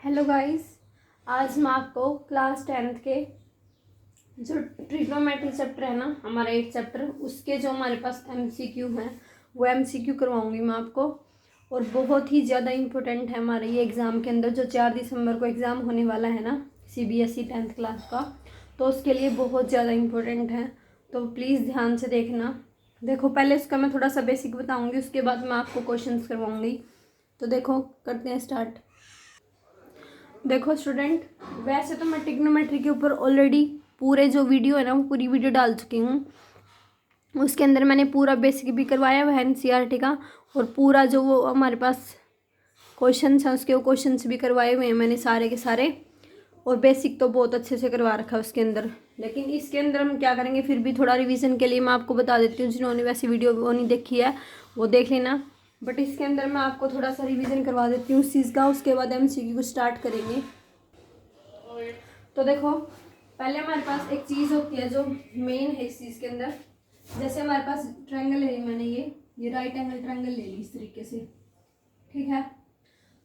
Hello guys, आज मैं आपको क्लास 10th के जो ट्रिग्नोमेट्री चैप्टर है ना, हमारा 8 चैप्टर, उसके जो हमारे पास एमसीक्यू हैं वो एमसीक्यू करवाऊंगी मैं आपको। और बहुत ही ज़्यादा इम्पोर्टेंट है हमारे ये एग्ज़ाम के अंदर, जो 4 दिसंबर को एग्ज़ाम होने वाला है ना सीबीएसई 10th क्लास का, तो उसके लिए बहुत ज़्यादा इम्पोर्टेंट है। तो प्लीज़ ध्यान से देखना। देखो, पहले उसका मैं थोड़ा सा बेसिक बताऊँगी, उसके बाद मैं आपको क्वेश्चन करवाऊँगी। तो देखो, करते हैं स्टार्ट। देखो स्टूडेंट, वैसे तो मैं ट्रिग्नोमेट्री के ऊपर ऑलरेडी पूरे जो वीडियो है ना वो पूरी वीडियो डाल चुकी हूँ। उसके अंदर मैंने पूरा बेसिक भी करवाया हुआ है एनसीईआरटी का, और पूरा जो वो हमारे पास क्वेश्चंस हैं उसके वो क्वेश्चंस भी करवाए हुए हैं मैंने सारे के सारे। और बेसिक तो बहुत अच्छे से करवा रखा है उसके अंदर। लेकिन इसके अंदर हम क्या करेंगे, फिर भी थोड़ा रिवीजन के लिए मैं आपको बता देती हूँ। जिन्होंने वैसी वीडियो वो नहीं देखी है वो देख लेना, बट इसके अंदर मैं आपको थोड़ा सा रिवीजन करवा देती हूँ इस चीज़ का। उसके बाद एमसीक्यू को स्टार्ट करेंगे। तो देखो, पहले हमारे पास एक चीज़ होती है जो मेन है इस चीज़ के अंदर। जैसे हमारे पास ट्रायंगल ले ली मैंने, ये राइट एंगल ट्रायंगल ले ली इस तरीके से, ठीक है।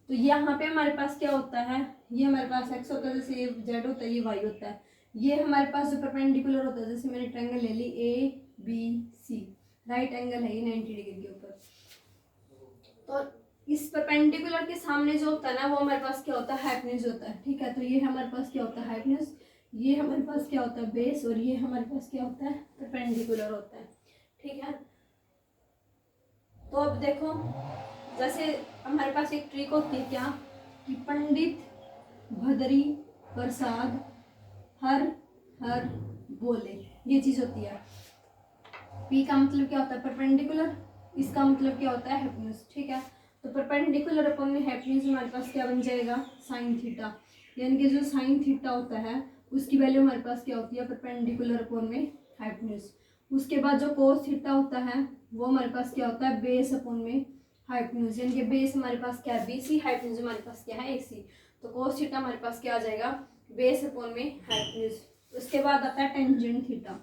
तो यहाँ पे हमारे पास क्या होता है, ये हमारे पास एक्स होता है, जैसे ये जेड होता है, ये वाई होता है। ये हमारे पास जो परपेंडिकुलर होता है, जैसे मैंने ट्रायंगल ले ली A B C, right angle है ये 90 डिग्री के ऊपर। तो इस परपेंडिकुलर के सामने जो होता है ना वो हमारे पास क्या होता है, हाइपोटेन्यूज होता है, ठीक है। तो ये हमारे पास क्या होता है, हाइपोटेन्यूज। ये हमारे पास क्या होता है, बेस। और ये हमारे पास क्या होता है, परपेंडिकुलर होता है, ठीक है। तो अब देखो, जैसे हमारे पास एक ट्रिक होती है क्या, कि पंडित भदरी प्रसाद हर हर बोले, ये चीज होती है। पी का मतलब क्या होता है, परपेंडिकुलर। इसका मतलब क्या होता है, हाइपोटेन्यूज, ठीक है। तो परपेंडिकुलर अपन में हाइपोटेन्यूज हमारे पास क्या बन जाएगा, साइन थीटा। यानी कि जो साइन थीटा होता है उसकी वैल्यू हमारे पास क्या होती है, परपेंडिकुलर अपन में हाइपोटेन्यूज। उसके बाद जो कोस थीटा होता है वो हमारे पास क्या होता है, बेस अपन में हाइपोटेन्यूज। यानी कि बेस हमारे पास क्या है, बीसी, हाइपोटेन्यूज हमारे पास क्या है, एसी। तो कोस थीटा हमारे पास क्या आ जाएगा, बेस अपन में हाइपोटेन्यूज। उसके बाद आता है टेंजेंट थीटा।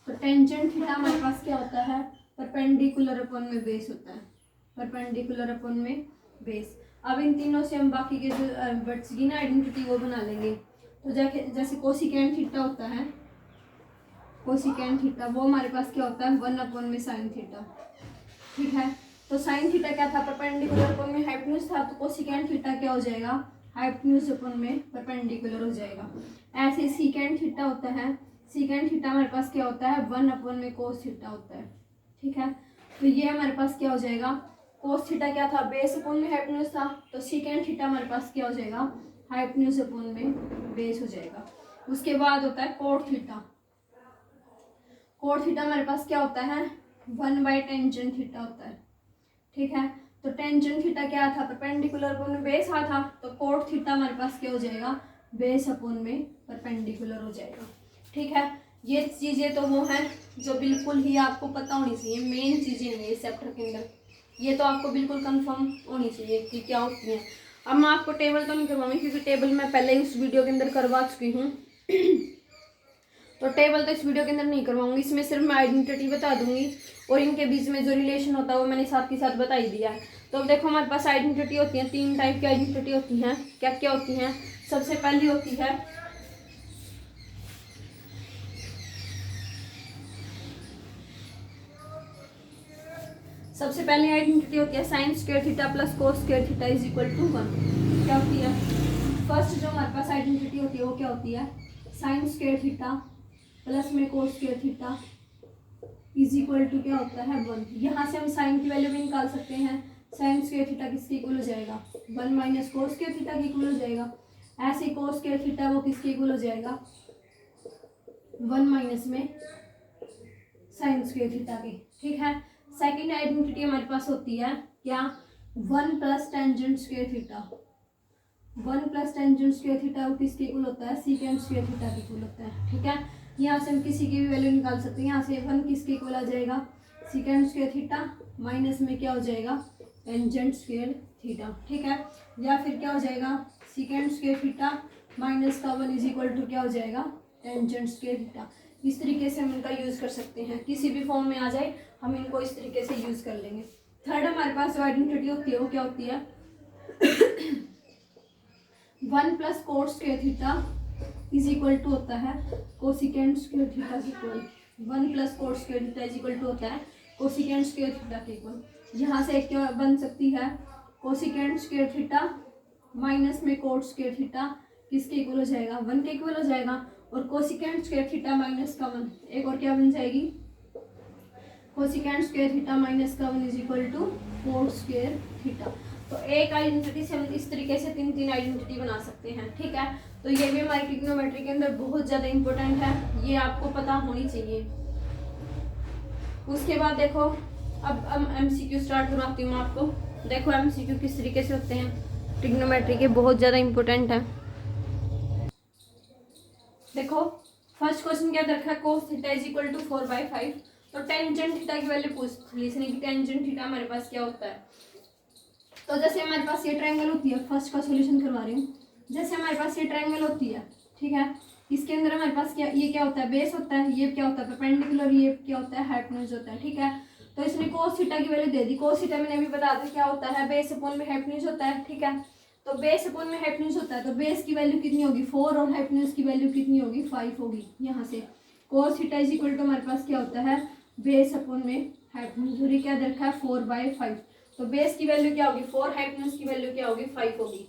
तो टेंजेंट थीटा हमारे पास क्या होता है, परपेंडिकुलर अपन में बेस होता है, परपेंडिकुलर अपन में बेस। अब इन तीनों से हम बाकी के जो बच्ची की ना आइडेंटिटी वो बना लेंगे। तो जैसे कोसिकेंट थीटा होता है, कोसिकेंट थीटा वो हमारे पास क्या होता है, 1 अपन में साइन थीटा, ठीक है। तो साइन थीटा क्या था, परपेंडिकुलर अपन में हाइपोटेन्यूज था। तो कोसिकेंट थीटा क्या हो जाएगा, हाइपोटेन्यूज अपन में परपेंडिकुलर हो जाएगा। ऐसे सीकेंट थीटा होता है, सीकेंट थीटा हमारे पास क्या होता है, 1 अपन में कोस थीटा होता है, ठीक है। तो ये हमारे पास क्या हो जाएगा, कोस थीटा क्या था, बेस अपन में हाइपोटेन्यूज था। तो सीकेंट थीटा हमारे पास क्या हो जाएगा, हाइपोटेन्यूज अपन में बेस हो जाएगा। उसके बाद होता है कोट थीटा। कोट थीटा हमारे पास क्या होता है, 1/टेंजेंट थीटा होता है, ठीक है। तो टेंजेंट थीटा क्या था, परपेंडिकुलर अपन में बेस आ था। तो कोट थीटा हमारे पास क्या हो जाएगा, बेस अपन में परपेंडिकुलर हो जाएगा, ठीक है। ये चीजें तो वो हैं जो बिल्कुल ही आपको पता होनी चाहिए, मेन चीजें हैं इस चैप्टर के अंदर। ये तो आपको बिल्कुल कंफर्म होनी चाहिए कि क्या होती है। अब मैं आपको टेबल तो नहीं करवाऊंगी, क्योंकि टेबल मैं पहले ही उस वीडियो के अंदर करवा चुकी हूँ। तो टेबल तो इस वीडियो के अंदर नहीं करवाऊंगी, इसमें सिर्फ मैं आइडेंटिटी बता दूंगी, और इनके बीच में जो रिलेशन होता है वो मैंने साथ के साथ बता ही दिया है। तो अब देखो, हमारे पास आइडेंटिटी होती है, 3 टाइप की आइडेंटिटी होती हैं। क्या क्या होती हैं, सबसे पहली होती है सबसे पहली आइडेंटिटी होती है sine square theta plus cos square theta is equal to 1। क्या होती है, फर्स्ट जो हमारे पास आइडेंटिटी होती है वो क्या होती है, साइन स्क्वायर थीटा प्लस में cos square theta is equal to क्या होता है, 1। यहाँ से हम साइन की वैल्यू भी निकाल सकते हैं। साइन स्क्वायर थीटा किसके इक्वल हो जाएगा, 1 माइनस कोस स्क्वायर थीटा के इक्वल हो जाएगा। ऐसे कोस स्क्वायर थीटा वो किसके इक्वल हो जाएगा, 1 माइनस में साइन स्क्वायर थीटा के, ठीक है। सेकेंड आइडेंटिटी हमारे पास होती है क्या, 1 plus tangent square theta. 1 plus tangent square theta वो किसके इक्वल होता है, सीकेंट स्क्वायर थीटा के इक्वल होता है, ठीक है। यहाँ से हम किसी की भी वैल्यू निकाल सकते हैं। यहाँ से 1 किसके इक्वल आ जाएगा, सीकेंट स्क्वायर थीटा, माइनस में क्या हो जाएगा, टेंजेंट स्क्वायर थीटा, ठीक है। या फिर क्या हो जाएगा, सीकेंट स्क्वायर थीटा माइनस का 1 इज इक्वल टू क्या हो जाएगा, टेंजेंट स्क्वायर थीटा। इस तरीके से हम इनका यूज कर सकते हैं, किसी भी फॉर्म में आ जाए हम इनको इस तरीके से यूज कर लेंगे। थर्ड हमारे पास जो आइडेंटिटी होती है वो क्या होती है, one plus cot square theta is equal to होता है cosecant square theta equal, one plus cot square theta is equal to होता है कोसिकेंट स्क्वायर थीटा के इक्वल। यहाँ से क्या बन सकती है, कोसिकेंट स्क्वायर थीटा माइनस में कोट स्क्वायर थीटा किसके इक्वल हो जाएगा, 1 के इक्वल हो जाएगा। और कोसिकेंट स्क्वायर थीटा माइनस का 1, एक और क्या बन जाएगी, कोसिकेंट स्क्वायर थीटा माइनस का 1 is equal to cot square theta. तो एक आइडेंटिटी से हम इस तरीके से तीन आइडेंटिटी बना सकते हैं, ठीक है। तो ये भी हमारी ट्रिग्नोमेट्री के अंदर बहुत ज़्यादा इंपॉर्टेंट है, ये आपको पता होनी चाहिए। उसके बाद देखो, अब एमसीक्यू स्टार्ट करवाती हूँ आपको। देखो एमसीक्यू किस तरीके से होते हैं ट्रिग्नोमेट्री के, बहुत ज़्यादा इंपॉर्टेंट है। देखो फर्स्ट क्वेश्चन क्या रखा है, cos theta is equal to 4/5। तो टेंजेंट थीटा की वैल्यू पूछ ली इसने कि टेंजेंट थीटा हमारे पास क्या होता है। तो जैसे हमारे पास ये ट्रायंगल होती है, फर्स्ट का सॉल्यूशन करवा रही हूँ। जैसे हमारे पास ये ट्रायंगल होती है, ठीक है, इसके अंदर हमारे पास क्या, ये क्या होता है, बेस होता है, ये क्या होता है परपेंडिकुलर, ये क्या होता है हाइपोटेन्यूज होता है, ठीक है। तो इसने कोस थीटा की वैल्यू दे दी। कोस थीटा मैंने अभी बताया था क्या होता है, बेस अपॉन में हाइपोटेन्यूज होता है, ठीक है। तो बेस अपॉन में हाइपोटेन्यूज होता है, तो बेस की वैल्यू कितनी होगी 4 और हाइपोटेन्यूज की वैल्यू कितनी होगी 5 होगी। यहाँ से cos theta is equal to हमारे पास क्या होता है, बेस अपॉन में हाइपोटेन्यूज, और ये क्या देखा है 4/5। तो बेस की वैल्यू क्या होगी 4, हाइपोटेन्यूज की वैल्यू क्या होगी 5 होगी।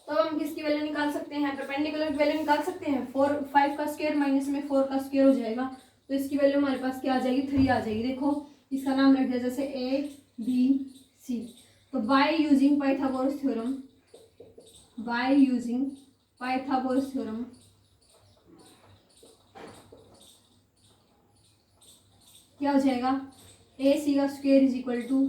तो हम किसकी वैल्यू निकाल सकते हैं, परपेंडिकुलर की वैल्यू निकाल सकते हैं। 5 का स्क्वायर माइनस में 4 का स्क्वायर हो जाएगा, तो इसकी वैल्यू हमारे पास क्या आ जाएगी 3 आ जाएगी। देखो इसका नाम रख दिया जैसे ABC। तो by using Pythagoras theorem, by using Pythagoras theorem क्या हो जाएगा, AC का square is equal to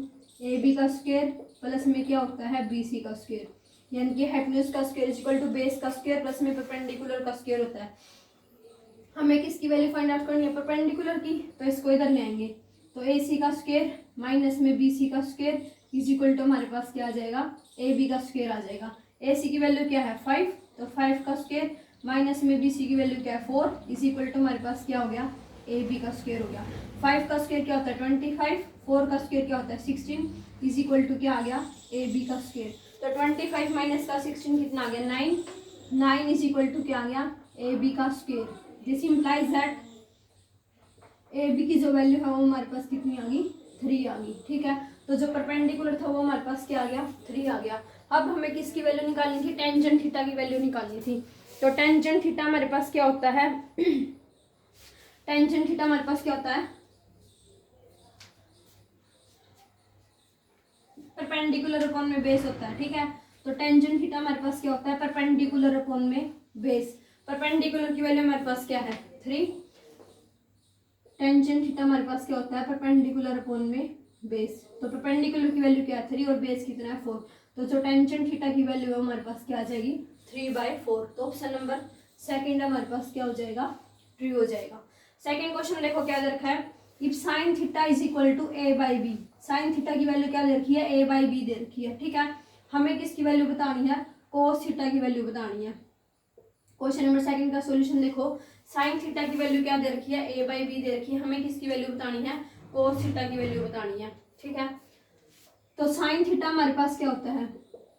AB का स्क्वायर प्लस में क्या होता है BC का स्क्वायर, यानी कि हाइपोटेन्यूज का square is equal to base का स्क्वायर प्लस में परपेंडिकुलर का स्क्वायर होता है। हमें किसकी वैल्यू फाइंड आउट करनी है, परपेंडिकुलर की, तो इसको इधर ले आएंगे। तो AC का स्क्वायर माइनस में BC का स्क्वायर इज इक्वल टू हमारे पास क्या आ जाएगा, AB का स्क्वायर आ जाएगा। AC की वैल्यू क्या है 5, तो 5 का स्क्वायर माइनस में BC की वैल्यू क्या है 4 इज इक्वल टू हमारे पास क्या हो गया, AB का स्क्वायर हो गया। 5 का स्क्वायर क्या होता है 25, 4 का स्क्वायर क्या होता है 16 इज इक्वल टू क्या आ गया, AB का स्क्वायर। तो 25 माइनस का 16 कितना आ गया 9, 9 इज इक्वल टू क्या आ गया, AB का square. This implies that AB की जो वैल्यू है वो हमारे पास कितनी आ गई 3 आ गई, ठीक है। तो जो परपेंडिकुलर था वो हमारे पास क्या आ गया 3 आ गया। अब हमें किसकी वैल्यू निकालनी थी, टेंजेंट थीटा की वैल्यू निकालनी थी। तो टेंजेंट थीटा हमारे पास क्या होता है टेंजेंट थीटा हमारे पास क्या होता है, परपेंडिकुलर अपॉन में बेस होता है, ठीक है। तो टेंजेंट थीटा हमारे पास क्या होता है, परपेंडिकुलर अपॉन में बेस। परपेंडिकुलर की वैल्यू हमारे पास क्या है 3, टेंजेंट थीटा हमारे पास क्या होता है, परपेंडिकुलर अपॉन में बेस। तो परपेंडिकुलर की वैल्यू क्या है 3 और बेस कितना है 4। तो जो टेंजेंट थीटा की वैल्यू है हमारे पास क्या आ जाएगी 3/4। तो ऑप्शन नंबर सेकंड हमारे पास क्या हो जाएगा, ट्रू हो जाएगा। सेकंड क्वेश्चन देखो क्या दे रखा है, if sine theta is equal to A/B। Sine theta की वैल्यू क्या दे रखी है, A/B दे रखी है, ठीक है। हमें किसकी वैल्यू बतानी है, कोस थीटा की वैल्यू बतानी है। क्वेश्चन नंबर सेकंड का सॉल्यूशन देखो, साइन थीटा की वैल्यू क्या दे रखी है A/B दे रखी है, हमें किसकी वैल्यू बतानी है, कोस थीटा की वैल्यू बतानी है, ठीक है। तो साइन थीटा हमारे पास क्या होता है,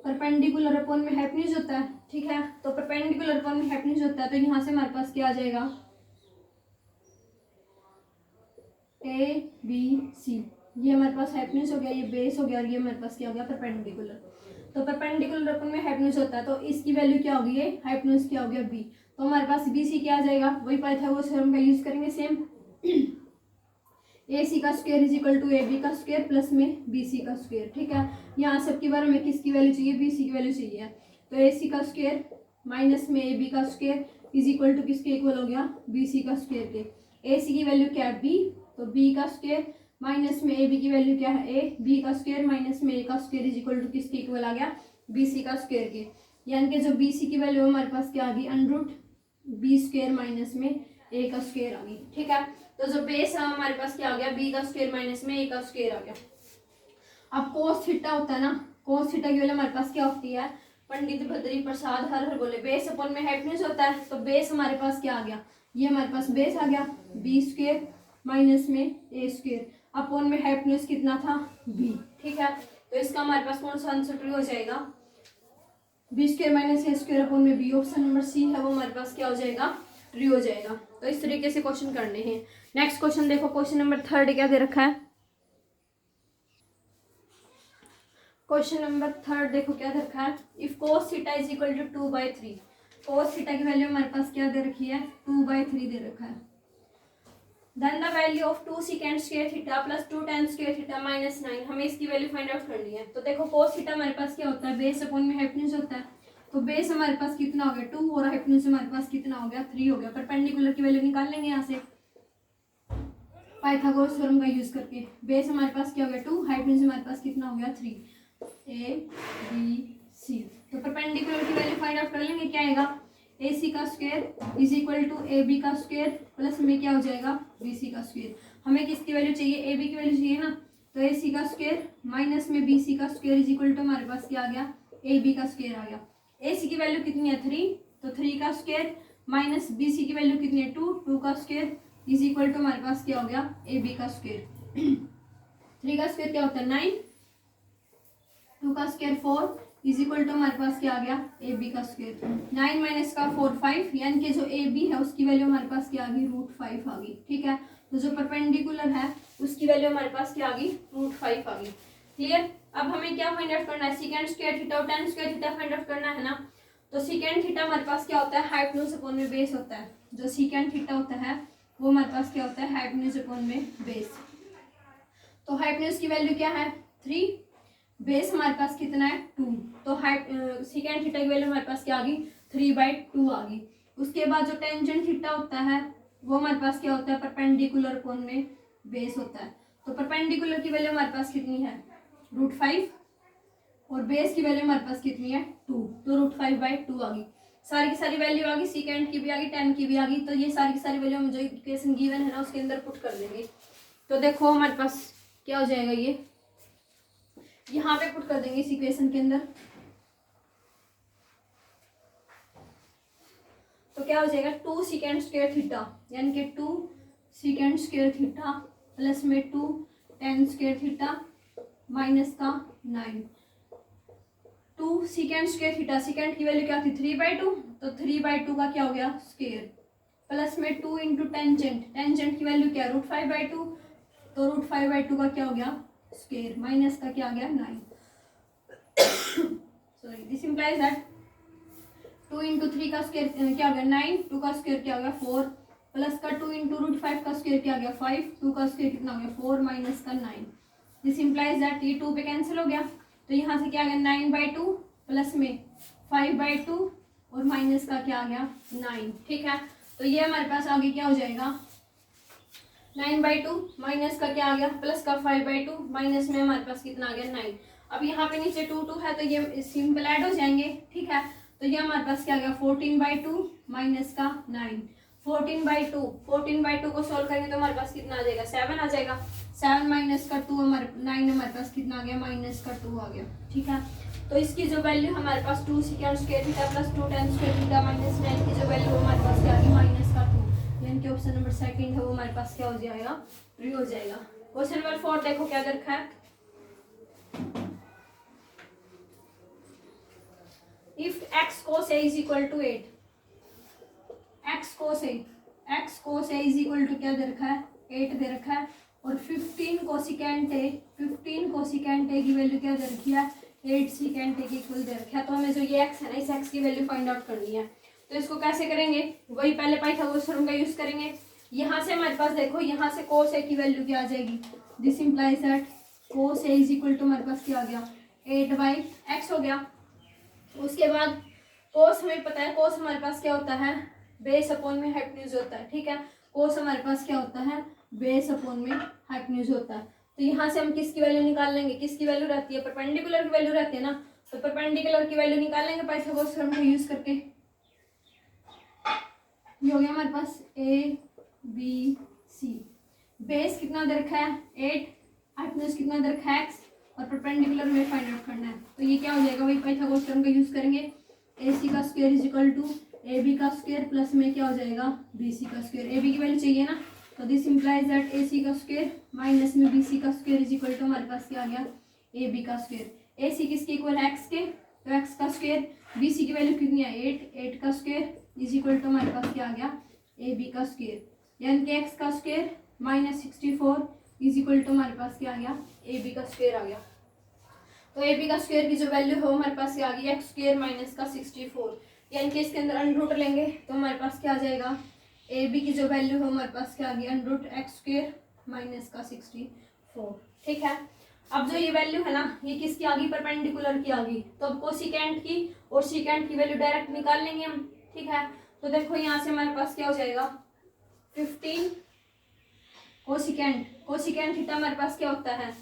परपेंडिकुलर अपॉन में हाइपोटेन्यूज होता है, ठीक है। तो परपेंडिकुलर अपॉन में हाइपोटेन्यूज होता है, तो यहाँ से हमारे पास क्या आ जाएगा ABC। ये हमारे पास हाइपोटेन्यूज हो गया, ये बेस हो गया, और ये हमारे पास क्या हो गया परपेंडिकुलर। तो परपेंडिकुलर अपन में हाइपोटेन्यूज होता है, तो इसकी वैल्यू क्या होगी, ये हाइपोटेन्यूज क्या हो गया B। तो हमारे पास BC क्या आ जाएगा, वही पाइथागोरस थ्योरम का यूज करेंगे सेम। AC का square is equal to AB का स्क्वायर प्लस में BC का स्क्वायर, ठीक है। यहाँ सबके बारे में किसकी वैल्यू चाहिए, BC की वैल्यू चाहिए। तो AC का स्क्वायर माइनस में AB का स्क्वायर इज इक्वल टू किसके इक्वल हो गया, BC का स्क्वायर के। AC की वैल्यू क्या है B, तो B का स्क्वायर माइनस में AB की वैल्यू क्या है A, B का स्क्वायर माइनस में A का स्क्वायर इज इक्वल टू किसके इक्वल आ गया, BC का स्क्वायर के। यानी कि जो BC की वैल्यू हमारे पास क्या आ गई, अंडरूट B स्क्वायर माइनस में A का स्क्वायर आ गई, ठीक है। तो जो बेस है हमारे पास क्या आ गया, B का स्क्वायर माइनस में A का स्क्वायर आ गया। अब कोस थीटा होता है ना, कोस थीटा की वैल्यू हमारे पास क्या होती है, पंडित बद्री प्रसाद हर हर बोले, बेस अपॉन में हाइपोटेन्यूज होता है। तो बेस हमारे पास क्या आ गया, ये हमारे पास बेस आ गया B स्क्वायर माइनस में A स्क्वायर अपॉन में हाइपोटेन्यूज कितना था B, ठीक है। तो इसका हमारे पास कौन सा आंसर ट्रू हो जाएगा, बी स्क्वायर माइनस ए स्क्वायर अपॉन में बी। ऑप्शन नंबर सी है वो हमारे पास क्या हो जाएगा, ट्रू हो जाएगा। तो इस तरीके से क्वेश्चन करने हैं। नेक्स्ट क्वेश्चन देखो, क्वेश्चन नंबर 3 क्या दे रखा है। क्वेश्चन नंबर 3 देखो क्या दे रखा है, if cos theta is equal to 2/3। cos theta की वैल्यू हमारे पास क्या दे रखी है, 2/3 दे रखा है। Then the value of 2 secant square theta plus 2 tan square theta minus 9, हमें इसकी वैल्यू फाइंड आउट करनी है। तो देखो cos थीटा हमारे पास क्या होता है, बेस अपॉन में हाइपोटेन्यूज होता है। तो बेस हमारे पास कितना हो गया 2 और हाइपोटेन्यूज हमारे पास कितना हो गया 3 हो गया। परपेंडिकुलर की वैल्यू निकाल लेंगे यहाँ से पाइथागोरस थ्योरम का यूज करके। बेस हमारे पास क्या हो गया 2, हाइपोटेन्यूज हमारे पास कितना हो गया 3, ए बी सी। तो परपेंडिकुलर की वैल्यू फाइंड आउट कर लेंगे, क्या आएगा ए सी का square is equal to A B का स्क्वायर प्लस में क्या हो जाएगा बी सी का स्क्वायर। हमें किसकी वैल्यू चाहिए, ए बी की वैल्यू चाहिए ना, तो ए सी का स्क्वायर माइनस में बी सी का स्क्वायर इज इक्वल टू हमारे पास क्या आ गया ए बी का स्क्वायर आ गया। ए सी की वैल्यू कितनी है 3, तो 3 का स्क्वायर माइनस बी सी की वैल्यू कितनी है 2, 2 का स्क्वायर इज इक्वल टू हमारे पास क्या हो गया ए बी का स्क्वायर। 3 का स्क्वायर क्या होता है 9, 2 का स्क्वायर 4 इज इक्वल टू हमारे पास क्या आ गया ए बी का स्क्वायर। 9 माइनस का 4 5, यानी कि जो ए बी है उसकी वैल्यू हमारे पास क्या आ गई √5 आ गई। ठीक है, तो जो परपेंडिकुलर है उसकी वैल्यू हमारे पास क्या आ गई √5 आ गई। क्लियर। अब हमें क्या फाइंड आउट करना है, सेकेंड स्क्वायर थीटा और tan square theta find out करना है ना। तो सेकेंड थीटा हमारे पास क्या होता है हाइपोटेन्यूज अपॉन में बेस होता है। जो सेकेंड थीटा होता है वो हमारे पास क्या होता है हाइपोटेन्यूज अपॉन में बेस। तो हाइपोटेन्यूज की वैल्यू क्या है 3, बेस हमारे पास कितना है 2, तो सेकेंड थीटा की वैल्यू हमारे पास क्या आ गई 3/2 आ गई। उसके बाद जो टेंजेंट थीटा होता है वो हमारे पास क्या होता है परपेंडिकुलर अपॉन में बेस होता है। तो परपेंडिकुलर की वैल्यू हमारे पास कितनी है √5 और बेस की वैल्यू हमारे पास कितनी है 2, तो √5/2 आ गई। सारी की सारी वैल्यू आ गई, सेकेंड की भी आ गई, tan की भी आ गई। तो ये सारी की सारी वैल्यू हम जो इक्वेशन गिवन है ना उसके अंदर पुट कर देंगे। तो देखो हमारे पास क्या हो जाएगा, ये यहाँ पे पुट कर देंगे इस इक्वेशन के अंदर। तो क्या हो जाएगा 2 secant स्क्वायर थीटा, यानी कि 2 secant स्क्वायर थीटा प्लस में 2 tan स्क्वायर थीटा माइनस का 9। 2 secant स्क्वायर थीटा, सेकेंड की वैल्यू क्या थी 3/2, तो 3/2 का क्या हो गया स्क्वायर प्लस में 2 इंटू टेंजेंट, टेंजेंट की वैल्यू क्या √5/2, तो √5/2 का क्या हो गया स्क्वायर माइनस का क्या आ गया 9। Sorry, this implies that 2 into 3 का स्क्वायर क्या हो गया 9, 2 का स्क्वायर क्या हो गया 4 प्लस का 2 इंटू √5 का स्क्वायर क्या हो गया 5, 2 का स्क्वायर कितना हो गया 4 माइनस का 9। दिस इंप्लाइज दैट ये 2 पे कैंसिल हो गया, तो यहाँ से क्या आ गया 9/2 प्लस में 5/2 और माइनस का क्या आ गया 9। ठीक है, तो ये हमारे पास आगे क्या हो जाएगा 9/2 माइनस का क्या आ गया प्लस का 5/2, माइनस में हमारे पास कितना आ गया 9। अब यहाँ पे नीचे 2 है तो ये सिंपल ऐड हो जाएंगे। ठीक है, तो ये हमारे पास क्या आ गया 14/2 माइनस का 9। 14/2 को सोल्व करेंगे तो हमारे पास कितना आ जाएगा 7 आ जाएगा। 7 माइनस का 2 हमारे 9 हमारे पास कितना आ गया माइनस का 2 आ गया। ठीक है, तो इसकी जो वैल्यू हमारे पास 2 secant square theta plus 2 tan square theta minus 9 की जो वैल्यू हमारे पास क्या आ गई माइनस का 2, यानी कि ऑप्शन नंबर सेकंड है वो हमारे पास क्या हो जाएगा ट्रू हो जाएगा। क्वेश्चन नंबर 4 देखो क्या दे रखा है, if x cos a is equal to 8, x cos a is equal to क्या दे रखा है 8 दे रखा है, और 15 कोसिकेंट a की वैल्यू क्या दे रखी है 8 secant a के इक्वल दे रखा है। तो हमें जो ये x है ना इस x की वैल्यू फाइंड आउट करनी है। तो इसको कैसे करेंगे, वही पहले पाइथागोरस थ्योरम का यूज करेंगे। यहाँ से हमारे पास देखो यहाँ से cos a की वैल्यू क्या आ जाएगी, this implies that cos a is equal to हमारे पास क्या आ गया 8/x हो गया। उसके बाद cos हमें पता है cos हमारे पास क्या होता है बेस अपॉन में हाइपोटेन्यूज होता है। ठीक है, cos हमारे पास क्या होता है बेस अपॉन में हाइपोटेन्यूज होता है। तो यहाँ से हम किसकी वैल्यू निकाल लेंगे, किसकी वैल्यू रहती है परपेंडिकुलर की वैल्यू रहती है ना, तो परपेंडिकुलर की वैल्यू निकाल लेंगे पाइथागोरस थ्योरम का यूज करके। ये हो गया हमारे पास ए बी सी, बेस कितना दे रखा है 8, हाइपोटेन्यूज कितना दे रखा है x, और परपेंडिकुलर में फाइंड आउट करना है। तो ये क्या हो जाएगा वही पाइथागोरस थ्योरम का यूज करेंगे। ए सी का square is equal to A B का स्क्वायर प्लस में क्या हो जाएगा बी सी का स्क्वायर, ए बी की वैल्यू चाहिए ना, तो this implies that A C का स्क्वायर माइनस में बी सी का स्क्वायर इज इक्वल टू हमारे पास क्या आ गया ए बी का स्क्वायर। ए सी किसके इक्वल है, एक्स के, तो एक्स का स्क्वायर। बी सी की वैल्यू कितनी है, 8, 8 का स्क्वायर इज इक्वल टू हमारे पास क्या आ गया, ए बी का स्क्वायर, यानी कि एक्स का square minus 64 is equal to हमारे पास क्या आ गया, ए बी का स्क्वायर आ गया। तो ए बी का स्क्वायर की जो वैल्यू हो हमारे पास क्या आ गई, एक्स स्क्वायर माइनस का 64, यानी कि इसके अंदर अंडर रूट लेंगे तो हमारे पास क्या आ जाएगा, ए बी की जो वैल्यू हो हमारे पास क्या आ गई, under root x square minus का 64। ठीक है, अब जो ये वैल्यू है ना, ये किसकी आ गई, परपेंडिकुलर की आ गई, तो अब कोसिकेंट की और सीकेंट की वैल्यू डायरेक्ट निकाल लेंगे हम। ठीक है, तो देखो यहाँ से हमारे पास क्या हो जाएगा, 15 कोसिकेंट, कोसिकेंट थीटा हमारे पास क्या होता है,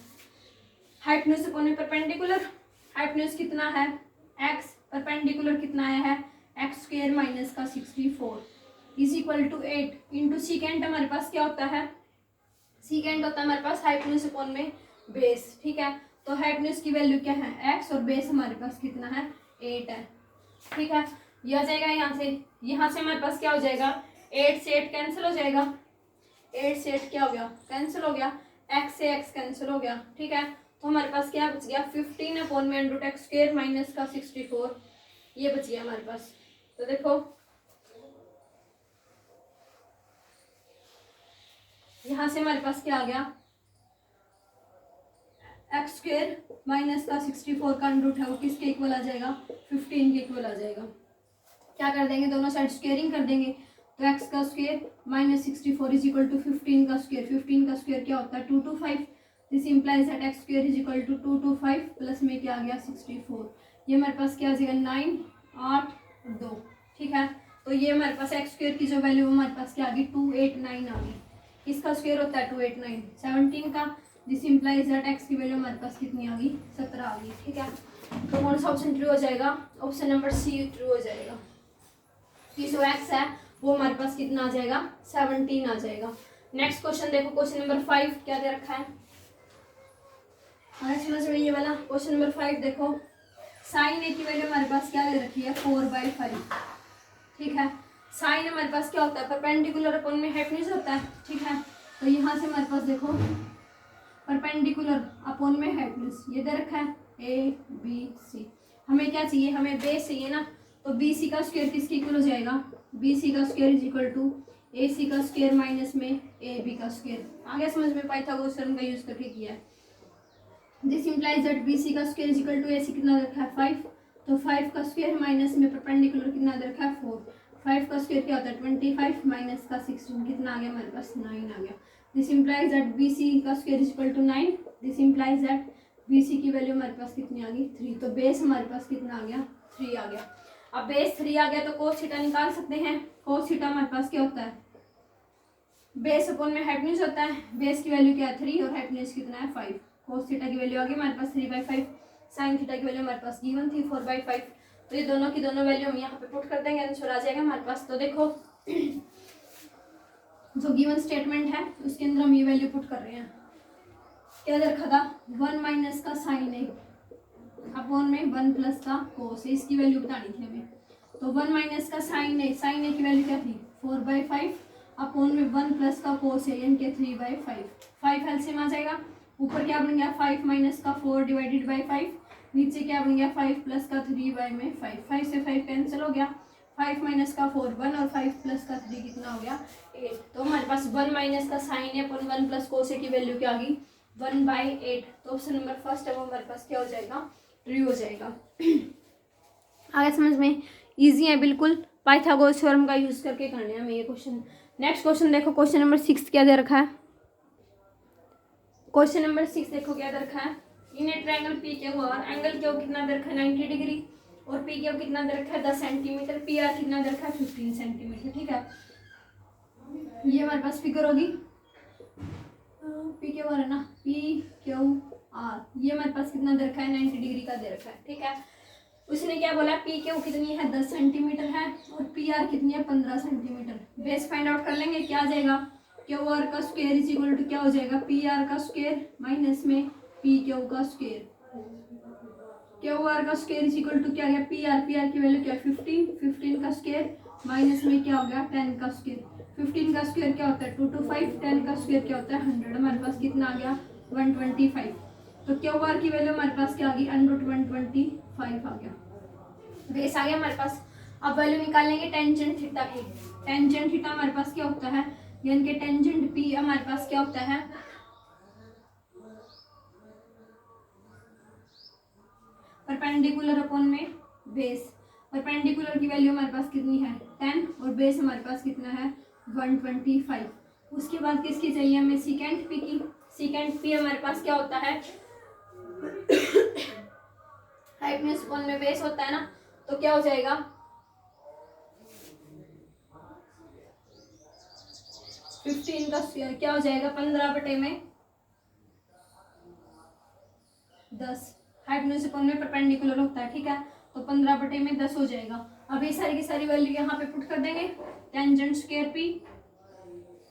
हाइपोटेन्यूज अपॉन परपेंडिकुलर। हाइपोटेन्यूज कितना है, एक्स, परपेंडिकुलर कितना आया है, एक्स स्क्वायर माइनस का 64 is equal to 8 into secant हमारे पास क्या होता है, सीकेंट होता है हमारे पास हाइपोटेन्यूज अपॉन में बेस। ठीक है, तो हाइपोटेन्यूज की वैल्यू क्या है, एक्स, और बेस हमारे पास कितना है, 8 है। ठीक है, ये आ जाएगा यहाँ से हमारे पास क्या हो जाएगा, 8 से 8 कैंसिल हो जाएगा, 8 से 8 क्या हो गया, कैंसिल हो गया, एक्स से एक्स कैंसिल हो गया। ठीक है, तो हमारे पास क्या बच गया, 15 अपॉन में under root x square minus का 64, ये बच गया हमारे पास। तो देखो यहाँ से हमारे पास क्या आ गया, एक्स स्क्वायर माइनस का 64 का अंडर रूट है वो किसके इक्वल आ जाएगा, 15 के इक्वल आ जाएगा। क्या कर देंगे, दोनों साइड स्क्वेयरिंग कर देंगे, तो एक्स का square minus 64 is equal to 15 का स्क्वायर, 15 का स्क्वायर क्या होता है, 225, this implies that x square is equal to 225 plus में क्या आ गया 64, ये हमारे पास क्या आ जाएगा 9, 8, 2। ठीक है, तो ये हमारे पास एक्स स्क्वायर की जो वैल्यू हमारे पास क्या आ गई 289 आ गई, किसका स्क्वायर होता है 289, 17 का, दिस इंप्लाइज दैट एक्स की वैल्यू हमारे पास कितनी आ गई 17 आ गई। ठीक है, तो कौन सा ऑप्शन ट्रू हो जाएगा, ऑप्शन नंबर सी ट्रू हो जाएगा, कि जो एक्स है वो हमारे पास कितना आ जाएगा 17 आ जाएगा। नेक्स्ट क्वेश्चन देखो, क्वेश्चन नंबर 5 क्या दे रखा है, समझ में ये वाला क्वेश्चन नंबर 5 देखो, साइन ए की वैल्यू हमारे पास क्या दे रखी है 4/5। ठीक है, साइन हमारे पास क्या होता है, परपेंडिकुलर अपॉन में हाइपोटेन्यूज होता है। ठीक है, तो यहाँ से हमारे पास देखो परपेंडिकुलर अपॉन में हाइपोटेन्यूज ये दे रखा है ए बी सी, हमें क्या चाहिए, हमें बेस चाहिए ना, तो बी सी का स्क्वायर किसके इक्वल हो जाएगा, बी सी का square is equal to A C का स्क्वायर माइनस में ए बी का स्क्वायर। आगे समझ में पाइथागोरस थ्योरम का यूज करके किया है। This implies that B C का square is equal to A C कितना रखा है 5, तो 5 का स्क्वायर माइनस में परपेंडिकुलर कितना रखा है 4, 5 का स्क्वायर क्या होता है 25 माइनस का 16 कितना आ गया हमारे पास 9 आ गया। This implies that B C का square is equal to 9, this implies that B C की वैल्यू हमारे पास कितनी आ गई 3, तो बेस हमारे पास कितना आ गया 3 आ गया। अब बेस 3 आ गया तो कोस थीटा निकाल सकते हैं, कोस थीटा हमारे पास क्या होता है, बेस अपॉन में हाइपोटेन्यूज होता है, बेस की वैल्यू क्या है 3 और हाइपोटेन्यूज कितना है 5, कोस थीटा की वैल्यू आ गई हमारे पास 3/5, साइन थीटा की वैल्यू हमारे पास गिवन थी 4/5, तो ये दोनों की दोनों वैल्यू हम यहाँ पे पुट कर देंगे, आंसर आ जाएगा हमारे पास। तो देखो जो गिवन स्टेटमेंट है उसके अंदर हम ये वैल्यू पुट कर रहे हैं, क्या रखा था 1 माइनस का साइन ए अपॉन में 1 प्लस का कोस, इसकी वैल्यू बतानी थी हमें, तो 1 माइनस का साइन ए की वैल्यू क्या थी 4/5 अपॉन में 1 प्लस का कोस है यानी कि 3/5, 5 एलसीएम आ जाएगा, ऊपर क्या बन गया 5 माइनस का 4 डिवाइडेड बाई 5, नीचे क्या बन गया 5 प्लस का 3/5, 5 से 5 कैंसिल हो गया, 5 माइनस का 4 1 और 5 प्लस का 3 कितना हो गया 8, तो हमारे पास 1 माइनस का साइन ए अपॉन 1 प्लस कोस ए की वैल्यू क्या आ गई 1/8, तो ऑप्शन नंबर फर्स्ट है वो हमारे पास क्या हो जाएगा ट्रू हो जाएगा। आगे समझ में इजी है बिल्कुल, पाइथागोरस थ्योरम का यूज करके करने हैं हमें ये क्वेश्चन। नेक्स्ट क्वेश्चन देखो, क्वेश्चन नंबर 6 क्या दे रखा है, क्वेश्चन नंबर 6 देखो क्या दे रखा है, in a triangle P Q R, angle Q कितना दे रखा है 90 डिग्री और पी क्यू कितना दे रखा है 10 सेंटीमीटर, पी आर कितना दे रखा है 15 सेंटीमीटर। ठीक है, ये हमारे पास फिगर होगी पी क्यू आर है ना, पी क्यू आर, ये हमारे पास कितना दे रखा है 90 डिग्री का दे रखा है। ठीक है, उसने क्या बोला पी क्यू कितनी है 10 सेंटीमीटर है और पी आर कितनी है 15 सेंटीमीटर, बेस फाइंड आउट कर लेंगे, क्या आ जाएगा क्यू आर का स्क्वायर इज इक्वल टू क्या हो जाएगा पी आर का स्क्वायर माइनस में पी क्यू का स्क्वायर, क्यू आर का स्क्वायर इज इक्वल टू क्या आ गया पी आर की वैल्यू क्या 15 का स्क्वायर माइनस में क्या हो गया 10 का स्क्वायर, 15 का स्क्वायर क्या होता है 225, 10 का स्क्वायर क्या होता है 100, हमारे पास कितना आ गया 125, तो क्यू आर की वैल्यू हमारे पास क्या आ गई, √125 आ गया, बेस आ गया हमारे पास। अब वैल्यू निकालेंगे टेंजेंट थीटा की। टेंजेंट थीटा हमारे पास क्या होता है, यानी कि टेंजेंट पी हमारे पास क्या होता है, परपेंडिकुलर अपॉन में बेस। परपेंडिकुलर की वैल्यू हमारे पास कितनी है 10 और बेस हमारे पास कितना है 125। उसके बाद किसकी चाहिए हमें, सीकेंट पी की। सीकेंट पी हमारे पास क्या होता है, हाइपोटेन्यूज अपॉन में बेस होता है ना, तो क्या हो जाएगा 15 का क्या हो जाएगा 15/10। हाइपोटेन्यूज अपॉन में परपेंडिकुलर होता है, ठीक है, तो 15/10 हो जाएगा। अब ये सारी की सारी वैल्यू यहाँ पे पुट कर देंगे, टेंजेंट स्क्वायर पी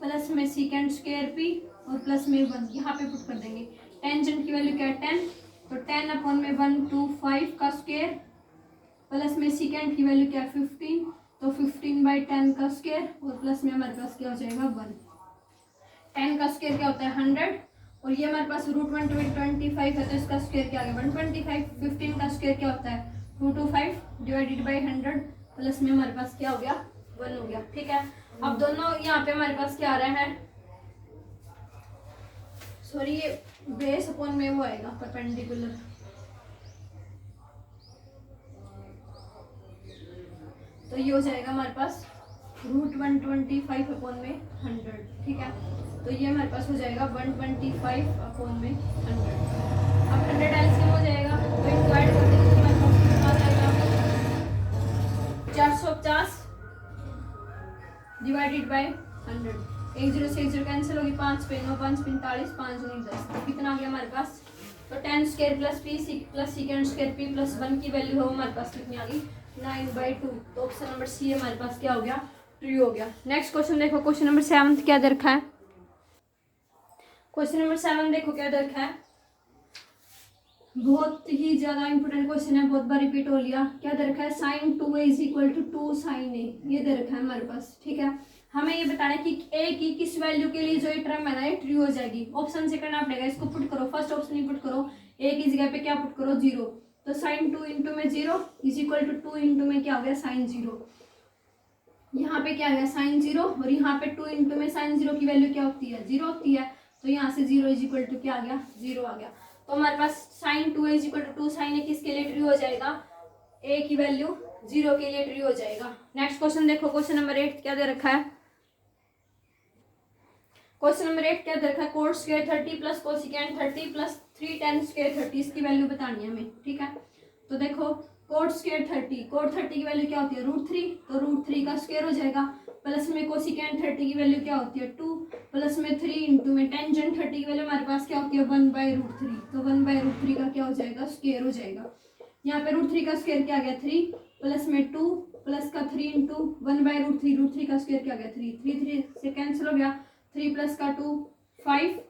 प्लस में सीकेंट स्क्वायर पी और प्लस में 1 यहाँ पे पुट कर देंगे। टेंजेंट की वैल्यू क्या है 10, तो 10/125 का स्क्वायर प्लस में सीकेंट की वैल्यू क्या है 15, तो 15/10 का स्क्वायर और प्लस में हमारे पास क्या हो जाएगा 1। 10 का स्क्वायर क्या होता है 100 और ये हमारे पास √125 है, तो इसका स्क्वायर क्या आ गया 125। 15 का स्क्वायर क्या होता है 225 डिवाइडेड बाई 100 प्लस में हमारे पास क्या हो गया 1 हो गया, ठीक है। अब दोनों यहाँ पे हमारे पास क्या आ रहा है, सॉरी ये बेस अपॉन में वो आएगा परपेंडिकुलर, तो ये हो जाएगा हमारे पास √125 अपॉन में 100, ठीक है, तो ये हमारे पास हो जाएगा 125 अपॉन में 100। अब 100 एलसीएम हो जाएगा, तो इनको ऐड कर देंगे तो हमारे पास कितना आ जाएगा 450 डिवाइडेड बाय 100। 1 0 से 1 0 कैंसिल होगी, 5 पे 9 5 45 5 9 10, तो कितना आ गया हमारे पास, तो 10 square plus P plus secant square P plus 1 की वैल्यू हो हमारे पास कितनी आ गई 9/2। तो ऑप्शन नंबर सी हमारे पास क्या हो गया, ट्रू हो गया। नेक्स्ट क्वेश्चन देखो, क्वेश्चन नंबर 7 क्या दे रखा है। क्वेश्चन नंबर 7 देखो क्या दे रखा है, बहुत ही ज्यादा इंपोर्टेंट क्वेश्चन है, बहुत बार रिपीट हो लिया। क्या दे रखा है, sin 2a = 2 sin a, ये दे रखा है हमारे पास, ठीक है। हमें ये बताना है कि a की किस वैल्यू के लिए जो ये टर्म है ना ये ट्रू हो जाएगी। ऑप्शन से करना पड़ेगा, इसको पुट करो, फर्स्ट ऑप्शन ही पुट करो, a की जगह पे क्या पुट करो 0, तो sin 2 इंटू में 0 = 2 इंटू में क्या हो गया sin 0, यहाँ पे क्या आ गया sin 0 और यहाँ पे 2 इंटू में sin 0 की वैल्यू क्या होती है 0 होती है, तो यहाँ से 0 = क्या आ गया 0 आ गया। तो हमारे पास sin 2a = 2 sin a किसके लिए ट्रू हो जाएगा, a की वैल्यू 0 के लिए ट्रू हो जाएगा। नेक्स्ट क्वेश्चन देखो, क्वेश्चन नंबर 8 क्या दे रखा है। क्वेश्चन नंबर 8 क्या दे रखा है, cot square 30 plus cosecant 30 plus 3 tan square 30, इसकी वैल्यू बतानी है हमें, ठीक है। तो देखो cot स्क्वायर 30, cot 30 की वैल्यू क्या होती है √3, तो √3 का स्क्वायर हो जाएगा, प्लस में कोसिकेंट 30 की वैल्यू क्या होती है 2, प्लस में 3 इंटू में टेंजेंट 30 की वैल्यू हमारे पास क्या होती है 1/√3, तो 1/√3 का क्या हो जाएगा स्क्वायर हो जाएगा। यहाँ पे √3 का स्क्वायर क्या आ गया 3, प्लस में 2 प्लस का 3 इंटू 1/√3, √3 का स्क्वायर क्या आ गया 3 3 से कैंसिल हो गया, 3 प्लस का 2 5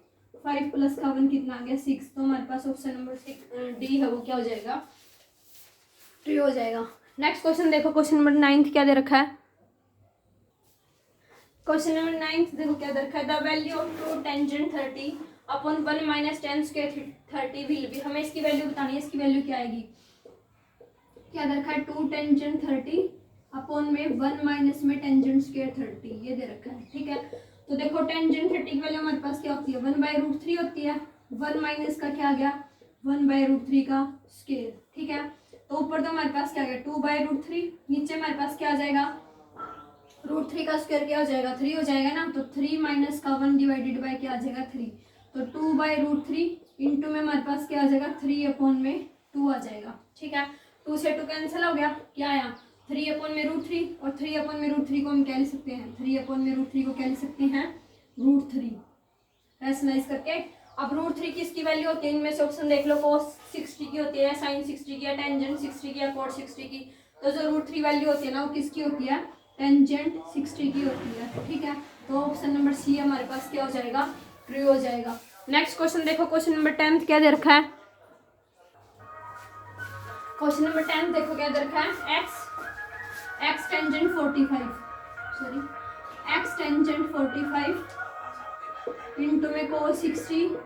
5 प्लस का 1 कितना आ गया 6, तो हमारे पास ऑप्शन नंबर 6 डी है वो क्या हो जाएगा ट्रू हो जाएगा। नेक्स्ट क्वेश्चन देखो, क्वेश्चन नंबर 9 क्या दे रखा है। क्वेश्चन नंबर 9 देखो क्या दे रखा है, the value of 2 tangent 30 upon 1 minus ten square 30 will be, हमें इसकी वैल्यू बतानी है, इसकी वैल्यू क्या आएगी। क्या दे रखा है 2 टेंजेंट 30 अपॉन में 1 माइनस में टेंजेंट स्क्वायर 30, ये दे रखा है, ठीक है। तो देखो टेंजेंट 30 की वैल्यू हमारे पास क्या होती है 1/√3 होती है, 1 माइनस का क्या आ गया 1/√3 का स्क्वायर, ठीक है। तो ऊपर तो हमारे पास क्या आ गया 2/√3, नीचे हमारे पास क्या आ जाएगा √3 का स्क्वायर क्या हो जाएगा 3 हो जाएगा ना, तो 3 माइनस का 1 डिवाइडेड बाय क्या आ जाएगा 3, तो 2/√3 इंटू में हमारे पास क्या आ जाएगा 3 अपॉन में 2 आ जाएगा, ठीक है। 2 से 2 कैंसिल हो गया, क्या आया 3 अपॉन में √3 और 3 अपॉन में √3 को हम क्या लिख सकते हैं 3 अपॉन में √3 को क्या लिख सकते हैं √3, रैशनलाइज करके। अब √3 की इसकी वैल्यू होती है, इनमें से ऑप्शन देख लो cos 60 की होती है, sin 60 की या टेंजेंट 60 की या cot 60 की, तो जो √3 वैल्यू होती है ना वो किसकी होती है टेंजेंट 60 की होती है, ठीक है। तो ऑप्शन नंबर सी हमारे पास क्या हो जाएगा ट्रू हो जाएगा। नेक्स्ट क्वेश्चन देखो, क्वेश्चन नंबर 10 क्या दे रखा है। क्वेश्चन नंबर 10 देखो क्या दे रखा है, x tangent 45 x tangent 45 into में cos 60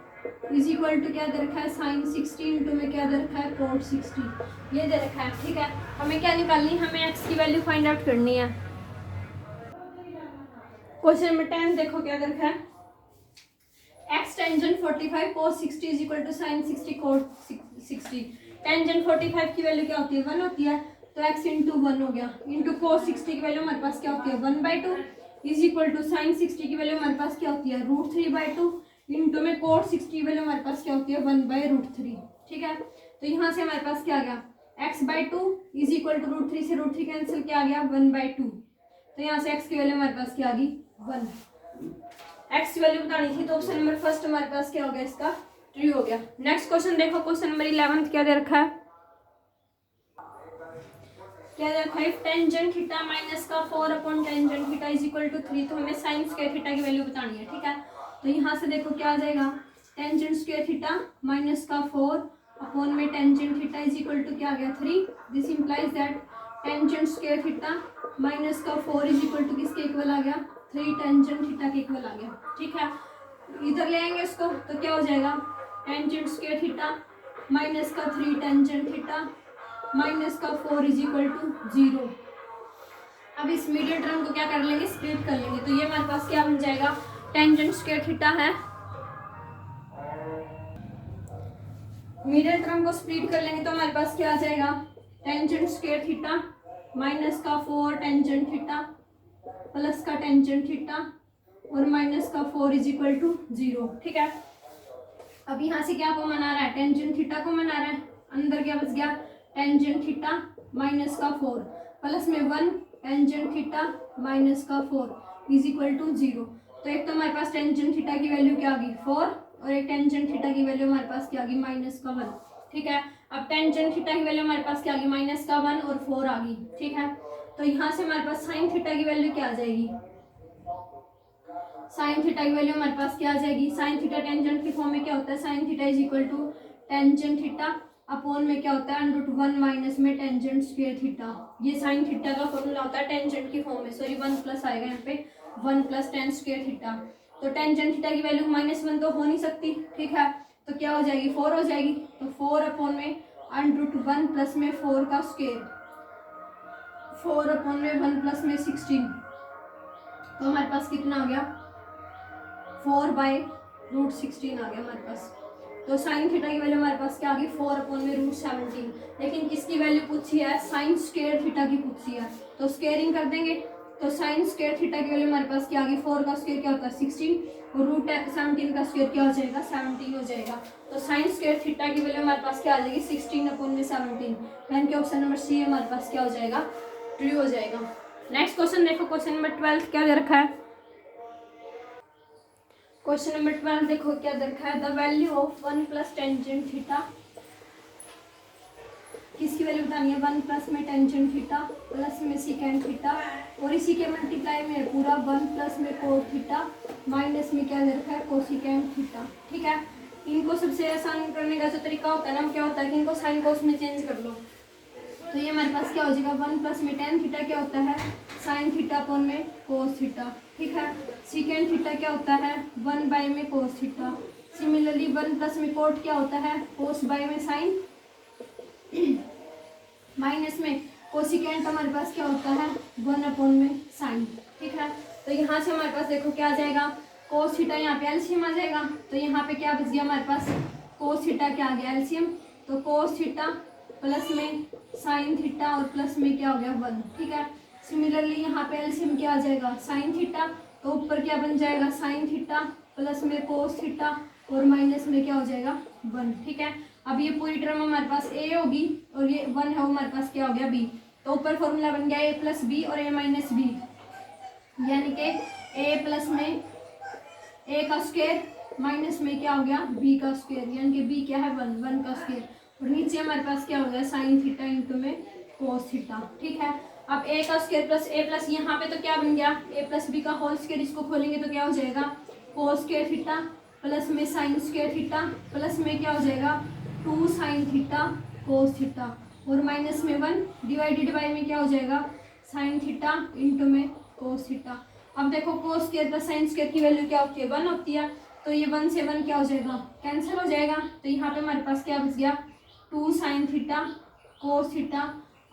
इज इक्वल टू क्या दे रखा है साइन 60 इंटू में क्या दे रखा है कोट 60 ये दे रखा है। ठीक है, हमें क्या निकालनी है, हमें एक्स की वैल्यू फाइंड आउट करनी है। क्वेश्चन नंबर 10 देखो क्या दे रखा है, x tangent 45 cos 60 is equal to sine 60 cot 60। Tangent 45 की वैल्यू क्या होती है 1 होती है, तो x इंटू 1 हो गया, इंटू cos 60 की वैल्यू हमारे पास क्या होती है 1/2 इज इक्वल टू साइन 60 की वैल्यू हमारे पास क्या होती है √3/2 इंटू में cot 60 की वैल्यू हमारे पास क्या होती है 1/√3। ठीक है, तो यहाँ से हमारे पास क्या आ गया x/2 इज इक्वल टू √3 से √3 कैंसिल क्या आ गया 1/2, तो यहाँ से x की वैल्यू हमारे पास क्या आ गई 1। x की वैल्यू बतानी थी तो ऑप्शन नंबर फर्स्ट हमारे पास क्या हो गया इसका ट्रू हो गया। नेक्स्ट क्वेश्चन देखो, क्वेश्चन नंबर 11 क्या दे रखा है, क्या दे रखा है टेंजेंट थीटा माइनस का 4 upon tangent theta is equal to 3, तो हमें साइन स्क्वायर थीटा की वैल्यू बतानी है। ठीक है, तो यहाँ से देखो क्या आ जाएगा टेंजेंट स्क्वायर थीटा माइनस का 4 अपॉन में tangent theta is equal to क्या आ गया 3। This implies that tangent square theta minus का 4 इज इक्वल टू किसके इक्वल आ गया 3 टेंजेंट थीटा के इक्वल आ गया। ठीक है, इधर ले आएंगे इसको तो क्या हो जाएगा टेंजेंट स्क्वायर थीटा माइनस का 3 टेंजेंट थीटा माइनस का 4 इज इक्वल टू 0। अब इस मीडियम टर्म को क्या कर लेंगे स्प्लिट कर लेंगे, तो ये हमारे पास क्या बन जाएगा टेंजेंट स्क्वायर थीटा है, मीडियम टर्म को स्प्लिट कर लेंगे तो हमारे पास क्या आ जाएगा टेंजेंट स्क्वायर थीटा माइनस का 4 टेंजेंट थीटा प्लस का टेंजेंट थीटा और माइनस का 4 इज इक्वल टू 0। ठीक है, अब यहाँ से क्या को मना रहा है टेंजेंट थीटा को मना रहा है, अंदर क्या बच गया टेंजेंट थीटा माइनस का 4 प्लस में 1 टेंजेंट थीटा माइनस का 4 इज इक्वल टू 0। तो एक तो हमारे पास टेंजेंट थीटा की वैल्यू क्या आ गई 4 और एक टेंजेंट थीटा की वैल्यू हमारे पास क्या आ गई माइनस का 1। ठीक है, अब टेंजेंट थीटा की वैल्यू हमारे पास क्या आ गई माइनस का 1 और 4 आ गई। ठीक है, तो यहाँ से हमारे पास साइन थीटा की वैल्यू क्या आ जाएगी साइन थीटा की वैल्यू हमारे पास क्या आ जाएगी साइन थीटा टेंजेंट के फॉर्म में क्या होता है sine theta is equal to tangent theta upon में क्या होता है √1 माइनस में टेंजेंट स्क्वायर थीटा। ये साइन थीटा का फॉर्मूला होता है टेंजेंट की फॉर्म में, सॉरी 1 प्लस आएगा यहाँ पे 1 प्लस टेन स्क्वायर थीटा। तो टेंजेंट थीटा की वैल्यू -1 तो हो नहीं सकती। ठीक है, तो क्या हो जाएगी 4 हो जाएगी, तो 4 अपॉन में √1 प्लस में 4 का स्क्वायर 4 अपॉन में 1 प्लस में 16, तो हमारे पास कितना आ गया 4/√16 आ गया हमारे पास। तो साइन थीटा की वैल्यू हमारे पास क्या आ गई 4 अपॉन में √17। लेकिन किसकी वैल्यू पूछी है साइन स्क्वायर थीटा की पूछी है, तो स्क्वायरिंग कर देंगे तो साइन स्क्वायर थीटा की वैल्यू हमारे पास क्या आ गई 4 का स्क्वायर क्या होता है 16 और √17 का स्क्वायर क्या हो जाएगा 17 हो जाएगा। तो साइन स्क्वायर थीटा की वैल्यू हमारे पास क्या आ जाएगी 16 अपॉन में 17, यानी कि ऑप्शन नंबर सी हमारे पास क्या हो जाएगा ट्रू हो जाएगा। नेक्स्ट क्वेश्चन देखो, क्वेश्चन नंबर 12 क्या दे रखा है, क्वेश्चन नंबर 12 देखो क्या दे रखा है the value of 1 plus tangent theta, किसकी वैल्यू बतानी है 1 प्लस में टेंजेंट थीटा प्लस में सीकेंट थीटा और इसी के मल्टीप्लाई में पूरा 1 प्लस में कोट थीटा माइनस में क्या दे रखा है कोसिकेंट थीटा। ठीक है, इनको सबसे आसान करने का जो तरीका होता है ना क्या होता है कि इनको साइन कोस में चेंज कर लो, तो ये हमारे पास क्या हो जाएगा 1 प्लस में टेन थीटा क्या होता है साइन थीटा अपॉन में कोस थीटा। ठीक है, सीकेंट थीटा क्या होता है 1 में कोस थीटा। सिमिलरली 1 प्लस में कोट क्या होता है कोस बाय में साइन माइनस में कोसिकेंट हमारे पास क्या होता है 1 अपॉन में साइन। ठीक है, तो यहाँ से हमारे पास देखो क्या आ जाएगा कोस थीटा, यहाँ पे एलसीएम आ जाएगा, तो यहाँ पे क्या बच गया हमारे पास कोस थीटा क्या आ गया एलसीएम, तो कोस थीटा प्लस में साइन थीटा और प्लस में क्या हो गया 1। ठीक है, सिमिलरली यहाँ पे एलसीएम क्या आ जाएगा साइन थीटा, तो ऊपर क्या बन जाएगा साइन थीटा प्लस में कोस थीटा और माइनस में क्या हो जाएगा 1। ठीक है, अब ये पूरी टर्म हमारे पास ए होगी और ये 1 है हमारे पास क्या हो गया बी, तो ऊपर फॉर्मूला बन गया ए प्लस बी और ए माइनस बी, यानी कि ए प्लस में ए का स्क्वायर माइनस में क्या हो गया बी का स्क्वायर, यानी कि बी क्या है 1 का स्क्वायर और नीचे हमारे पास क्या हो गया साइन थीटा इंटू में कोस थीटा। ठीक है, अब ए का स्क्वायर प्लस ए प्लस यहाँ पे तो क्या बन गया ए प्लस बी का होल स्क्वायर, इसको खोलेंगे तो क्या हो जाएगा कोस स्क्वायर थीटा प्लस में साइन स्क्वायर थीटा प्लस में क्या हो जाएगा 2 साइन थीटा कोस थीटा और माइनस में 1 डिवाइडेड बाई में क्या हो जाएगा साइन थीटा इंटू में कोस थीटा। अब देखो cos square plus sine square की वैल्यू क्या होती है 1 होती है, तो ये 1 से 1 क्या हो जाएगा, कैंसिल हो जाएगा। तो यहाँ पे हमारे पास क्या बच गया, 2 sine theta cos theta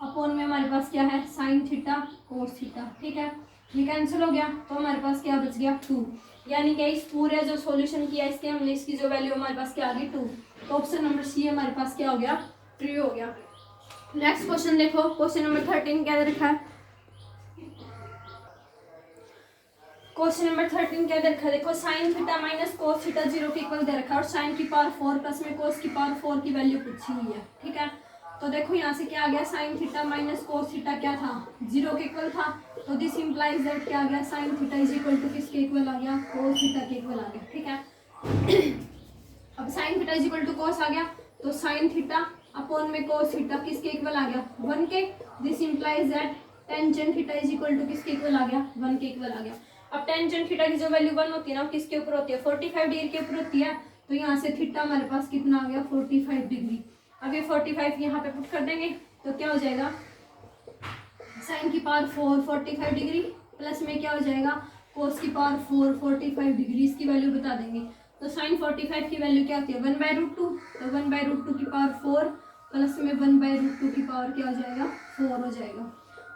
upon में हमारे पास क्या है, साइन थीटा कोस थीटा। ठीक है, ये कैंसिल हो गया तो हमारे पास क्या बच गया 2। यानी कि इस पूरे जो सॉल्यूशन किया इसके हमने इसकी जो वैल्यू हमारे पास क्या आ गई 2। तो ऑप्शन नंबर सी हमारे पास क्या हो गया, ट्रू हो गया। नेक्स्ट क्वेश्चन देखो, क्वेश्चन नंबर 13 क्या दे रखा है। क्वेश्चन नंबर 13 क्या दे रखा है, देखो sine theta minus cos theta 0 के इक्वल दे रखा है और साइन की पावर 4 प्लस में कोस की पावर 4 की वैल्यू पूछी हुई है। ठीक है, तो देखो यहाँ से क्या आ गया, sine theta minus cos theta क्या था, 0 के इक्वल था। तो दिस इंप्लाइज दैट क्या आ गया, sine theta is equal to किसके इक्वल आ गया, कोस थीटा के इक्वल आ गया। ठीक है, अब sine theta is equal to cos आ गया तो साइन थीटा अपॉन में कोस थीटा किसके इक्वल आ गया, 1 के। This implies that tangent theta is equal to किसके इक्वल आ गया, 1 के इक्वल आ गया। अब टेंजेंट थीटा की जो वैल्यू 1 होती है ना, किसके ऊपर होती है, 45 डिग्री के ऊपर होती है। तो यहाँ से थीटा हमारे पास कितना आ गया, 45 डिग्री। अब ये 45 यहाँ पे पुट कर देंगे तो क्या हो जाएगा, साइन की पावर 4 45 डिग्री प्लस में क्या हो जाएगा, कोस की पावर 4 45 डिग्री। इसकी वैल्यू बता देंगे। तो साइन 45 की वैल्यू क्या होती है, 1/√2। तो 1/√2 की पावर 4 प्लस में 1/√2 की पावर क्या हो जाएगा, 4 हो जाएगा।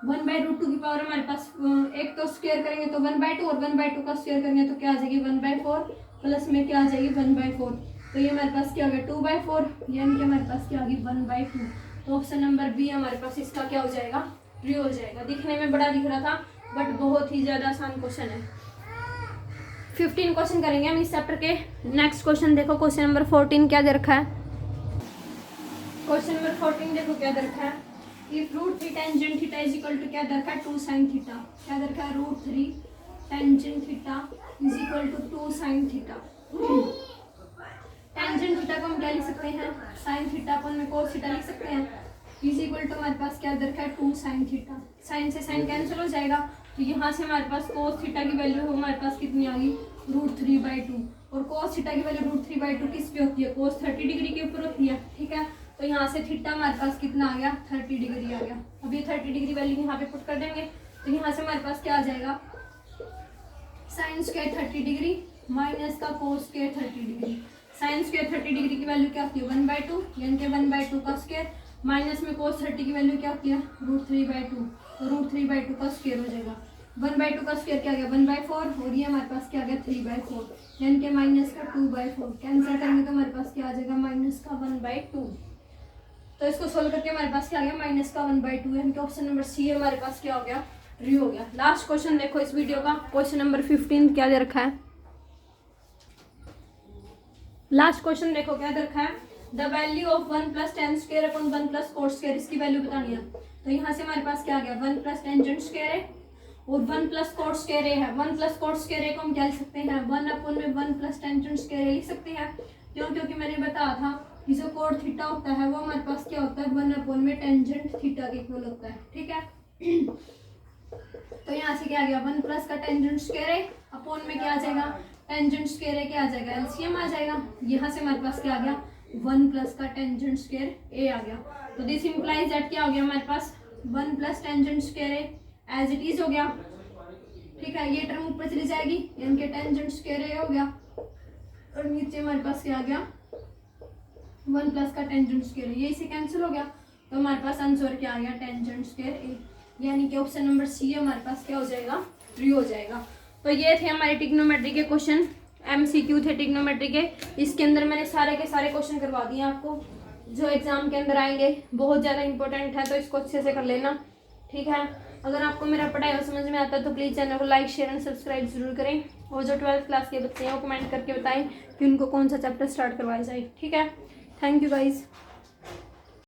1/√2 की पावर हमारे पास एक तो स्क्वायर करेंगे तो 1/2 और 1/2 का स्क्वायर करेंगे तो क्या आ जाएगी 1/4 प्लस में क्या आ जाएगी 1/4। तो ये हमारे पास क्या हो गया 2/4, यानी कि हमारे पास क्या आ गई 1/2। तो ऑप्शन नंबर बी हमारे पास इसका क्या हो जाएगा, ट्रू हो जाएगा। दिखने में बड़ा दिख रहा था बट बहुत ही ज़्यादा आसान क्वेश्चन है। 15 क्वेश्चन करेंगे हम इस चैप्टर के। नेक्स्ट क्वेश्चन देखो, क्वेश्चन नंबर 14 क्या दे रखा है। क्वेश्चन नंबर 14 देखो क्या दे रखा है, if √3 tangent theta is equal to क्या दे रखा है 2 साइन थीटा। क्या दे रखा है, √3 tangent theta is equal to 2 sine theta. Tangent theta को हम क्या लिख सकते हैं, साइन थीटा अपन में कोस थीटा लिख सकते हैं। इज इक्वल टू हमारे पास क्या दे रखा है 2 साइन थीटा। साइन से साइन कैंसिल हो जाएगा तो यहाँ से हमारे पास कोस थीटा की वैल्यू हमारे पास कितनी आ गई, √3/2। और कोस थीटा की वैल्यू √3/2 किस पे होती है, कोस 30 डिग्री के ऊपर होती है। ठीक है, तो यहाँ से थीटा हमारे पास कितना आ गया 30 डिग्री आ गया। अब ये 30 डिग्री वैल्यू यहाँ पे पुट कर देंगे तो यहाँ से हमारे पास क्या आ जाएगा, साइन स्क्वायर 30 डिग्री माइनस का cos square 30 degree. Sine square 30 degree की वैल्यू क्या होती है 1/2, यानी कि 1/2 का स्क्वायर माइनस में कोस 30 की वैल्यू क्या होती है √3/2। तो √3/2 का स्क्वायर हो जाएगा। 1/2 का स्क्वायर क्या गया 1/4 और ये हमारे पास क्या गया 3/4, यानी कि माइनस का 2/4। कैंसिल करेंगे तो हमारे पास क्या आ जाएगा माइनस का 1/2। तो इसको सोल्व करके हमारे पास क्या आ गया माइनस का 1/2, यानी कि ऑप्शन नंबर सी हमारे पास क्या हो गया, ट्रू हो गया। लास्ट क्वेश्चन देखो इस वीडियो का, क्वेश्चन नंबर 15 क्या दे रखा है। लास्ट क्वेश्चन देखो क्या दे रखा है, the value of 1 + tan² upon 1 + cos², इसकी वैल्यू बतानी है। तो यहाँ से हमारे पास क्या आ गया 1 + टेंजेंट² है और 1 + cos² है। 1 + cos² को हम क्या लिख सकते हैं 1 अपॉन में 1 + टेंजेंट² लिख सकते हैं। क्यों, क्योंकि मैंने बताया था कि जो कोड थीटा होता है वो हमारे पास क्या होता है 1 अपॉन में टेंजेंट थीटा के इक्वल होता है। ठीक है, तो यहाँ से क्या आ गया 1 + का टेंजेंट² अपॉन में क्या आ जाएगा टेंजेंट² क्या आ जाएगा एलसीएम आ जाएगा। यहाँ से हमारे पास क्या आ गया 1 + का टेंजेंट² ए आ गया। तो दिस इंप्लाइज दैट क्या हो गया हमारे पास 1 + टेंजेंट² एज इट इज हो गया। ठीक है, ये टर्म ऊपर चली जाएगी यानी कि टेंजेंट² ए हो गया और नीचे हमारे पास क्या आ गया 1 + का टेंजेंट², ये इसे कैंसिल हो गया। तो हमारे पास आंसर क्या आ गया टेंजेंट² ए, यानी कि ऑप्शन नंबर सी हमारे पास क्या हो जाएगा ट्रू हो जाएगा। तो ये थे हमारे ट्रिग्नोमेट्री के क्वेश्चन, MCQ थे ट्रिग्नोमेट्री के। इसके अंदर मैंने सारे के सारे क्वेश्चन करवा दिए आपको जो एग्जाम के अंदर आएंगे, बहुत ज़्यादा इंपॉर्टेंट है तो इसको अच्छे से कर लेना। ठीक है, अगर आपको मेरा पढ़ाई और समझ में आता है तो प्लीज़ चैनल को लाइक शेयर एंड सब्सक्राइब जरूर करें। और जो 12th क्लास के बच्चे हैं वो कमेंट करके बताएं कि उनको कौन सा चैप्टर स्टार्ट करवाया जाए। ठीक है, थैंक यू गाइज।